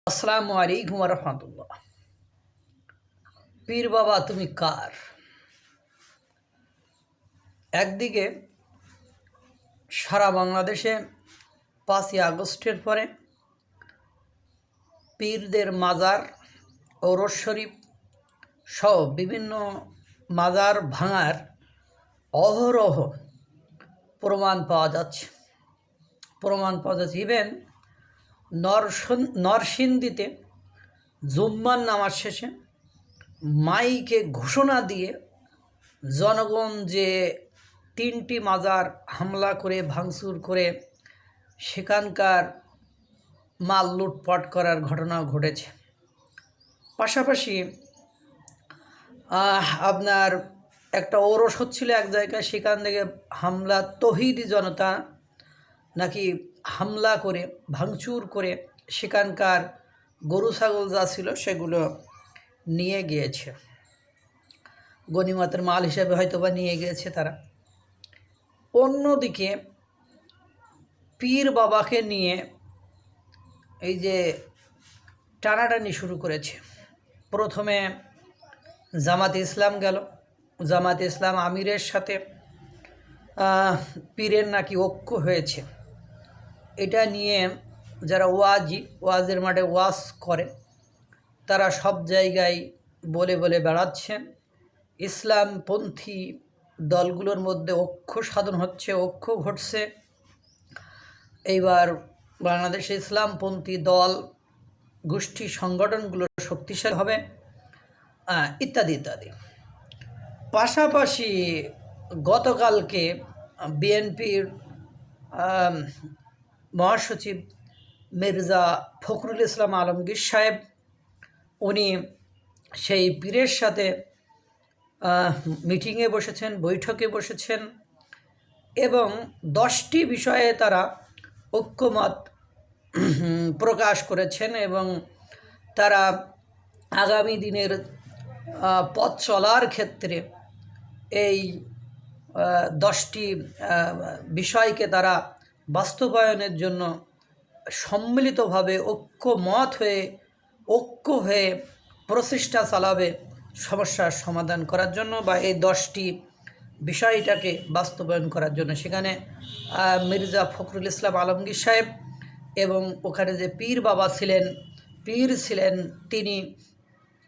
আসসালামু আলাইকুম ওয়া রাহমাতুল্লাহ। পীর বাবা তুমি কার? একদিকে সারা বাংলাদেশে 5ই আগস্টের পরে পীরদের মাজার, ঔরস শরীফ সহ বিভিন্ন মাজার ভাঙার অহরহ প্রমাণ পাওয়া যাচ্ছে। ইভেন নরসিংদীতে জুম্মার নামাজ শেষে মাইকে ঘোষণা দিয়ে জনগণ যে 3টি মাজার হামলা করে ভাঙচুর করে সেখানকার মাল লুটপাট করার ঘটনা ঘটেছে। পাশাপাশি আপনার একটা ওরস হচ্ছিল এক জায়গায়, সেখান থেকে হামলা, তৌহিদি জনতা নাকি হামলা করে ভাঙচুর করে সেখানকার গরু ছাগল যা ছিল সেগুলো নিয়ে গিয়েছে, গনিমতের মাল হিসেবে হয়তোবা নিয়ে গিয়েছে তারা। অন্যদিকে পীর বাবাকে নিয়ে এই যে টানাটানি শুরু করেছে। প্রথমে জামাতে ইসলাম গেল, জামাতে ইসলাম আমিরের সাথে পীরের নাকি ঐক্য হয়েছে, এটা নিয়ে যারা ওয়াজের মাঠে ওয়াজ করে তারা সব জায়গায় বলে বলে বেড়াচ্ছেন ইসলামপন্থী দলগুলোর মধ্যে ঐক্য সাধন হচ্ছে, ঐক্য ঘটছে। এইবার বাংলাদেশে ইসলামপন্থী দল, গোষ্ঠী, সংগঠনগুলো শক্তিশালী হবে, ইত্যাদি ইত্যাদি। পাশাপাশি গতকালকে বিএনপির মহাসচিব মির্জা ফখরুল ইসলাম আলমগীর সাহেব, উনি সেই পীরের সাথে মিটিংয়ে বসেছেন, বৈঠকে বসেছেন এবং 10টি বিষয়ে তারা ঐক্যমত প্রকাশ করেছেন এবং তারা আগামী দিনের পথ চলার ক্ষেত্রে এই 10টি বিষয়কে তারা বাস্তবায়নের জন্য সম্মিলিতভাবে ঐক্য হয়ে প্রচেষ্টা চালাবে সমস্যার সমাধান করার জন্য বা এই 10টি বিষয়টাকে বাস্তবায়ন করার জন্য। সেখানে মির্জা ফখরুল ইসলাম আলমগীর সাহেব এবং ওখানে যে পীর বাবা ছিলেন, তিনি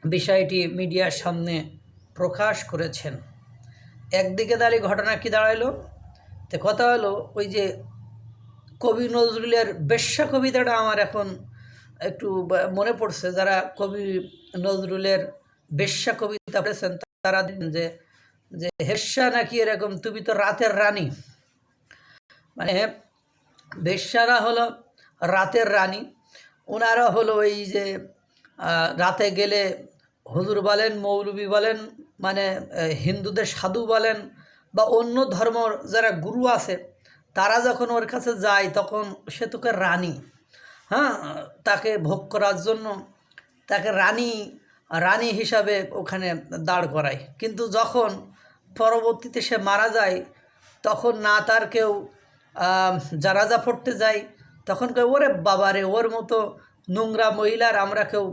বিষয়টি মিডিয়ার সামনে প্রকাশ করেছেন। একদিকে দাঁড়িয়ে ঘটনা কি দাঁড়াইলো, তো কথা হলো ওই যে কবি নজরুলের বেশ্যা কবিতাটা আমার এখন একটু মনে পড়ছে। যারা কবি নজরুলের বেশ্যা কবিতা পড়েছেন তারা যে যে হেস্যা নাকি এরকম তুমি তো রাতের রানী, মানে বেশ্যারা হলো রাতের রানী, ওনারা হলো এই যে রাতে গেলে হুজুর বলেন, মৌলবি বলেন, মানে হিন্দুদের সাধু বলেন বা অন্য ধর্ম যারা গুরু আছে তারা যখন ওর কাছে যায় তখন সে তোকে রানী, তাকে ভোগ করার জন্য তাকে রানী হিসাবে ওখানে দাঁড় করায়। কিন্তু যখন পরবর্তীতে সে মারা যায় তখন না তার কেউ জানাজা পড়তে যায়, তখন কেউ ওরে বাবারে ওর মতো নোংরা মহিলার আমরা কেউ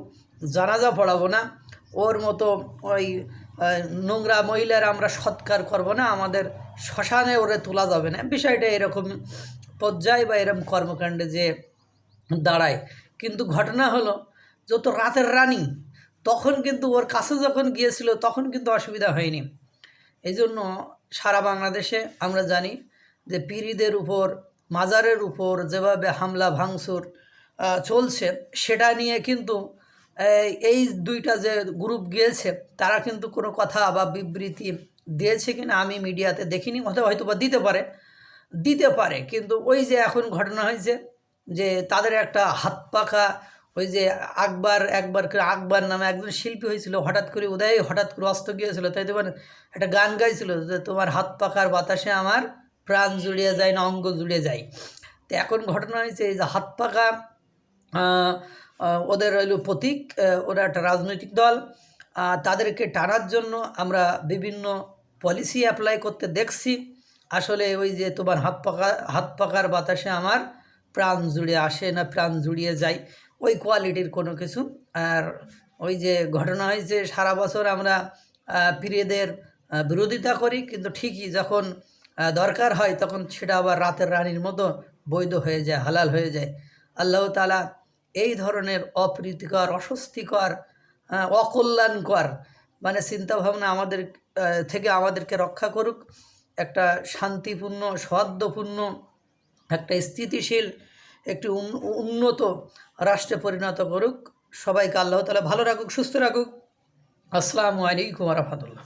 জানাজা পড়াবো না, ওর মতো ওই নোংরা মহিলার আমরা সৎকার করব না, আমাদের শ্মশানে ওরে তোলা যাবে না। বিষয়টা এরকম পর্যায়ে বা এরকম কর্মকাণ্ডে যে দাঁড়ায়। কিন্তু ঘটনা হলো যত রাতের রানী, তখন কিন্তু ওর কাছে যখন গিয়েছিল তখন কিন্তু অসুবিধা হয়নি। এই জন্য সারা বাংলাদেশে আমরা জানি যে পীরদের উপর, মাজারের উপর যেভাবে হামলা ভাঙচুর চলছে, সেটা নিয়ে কিন্তু এই 2টা যে গ্রুপ গিয়েছে তারা কিন্তু কোনো কথা বা বিবৃতি দিয়েছে কিনা আমি মিডিয়াতে দেখিনি, অথবা হয়তো বা দিতে পারে। কিন্তু ওই যে এখন ঘটনা হয়েছে যে তাদের একটা হাত পাকা, ওই যে আকবর নামে একজন শিল্পী হয়েছিল, হঠাৎ করে অস্ত গিয়েছিল, তাই তোমার একটা গান গাইছিল যে তোমার হাত পাকার বাতাসে আমার প্রাণ জুড়িয়ে যায় না অঙ্গ জুড়ে যায়। তো এখন ঘটনা হয়েছে এই যে হাত পাকা ওদের হইল প্রতীক, ওরা একটা রাজনৈতিক দল, তাদেরকে টানার জন্য আমরা বিভিন্ন পলিসি অ্যাপ্লাই করতে দেখছি। আসলে ওই যে তোমার হাত পাকার বাতাসে আমার প্রাণ জুড়ে আসে না প্রাণ জুড়িয়ে যায়, ওই কোয়ালিটির কোনো কিছু। আর ওই যে ঘটনা হয়েছে, সারা বছর আমরা পীরেদের বিরোধিতা করি, কিন্তু ঠিকই যখন দরকার হয় তখন সেটা আবার রাতের রানীর মতো বৈধ হয়ে যায়, হালাল হয়ে যায়। আল্লাহ তাআলা এই ধরনের অপ্রীতিকর, অস্বস্তিকর, অকল্যাণকর মানে চিন্তাভাবনা আমাদের থেকে আমাদেরকে রক্ষা করুক। একটা শান্তিপূর্ণ, সদ্যপূর্ণ, একটা স্থিতিশীল, একটি উন্নত রাষ্ট্রে পরিণত করুক। সবাইকে আল্লাহ তাআলা ভালো রাখুক, সুস্থ রাখুক। আসসালামু আলাইকুম ওয়া রাহমাতুল্লাহ।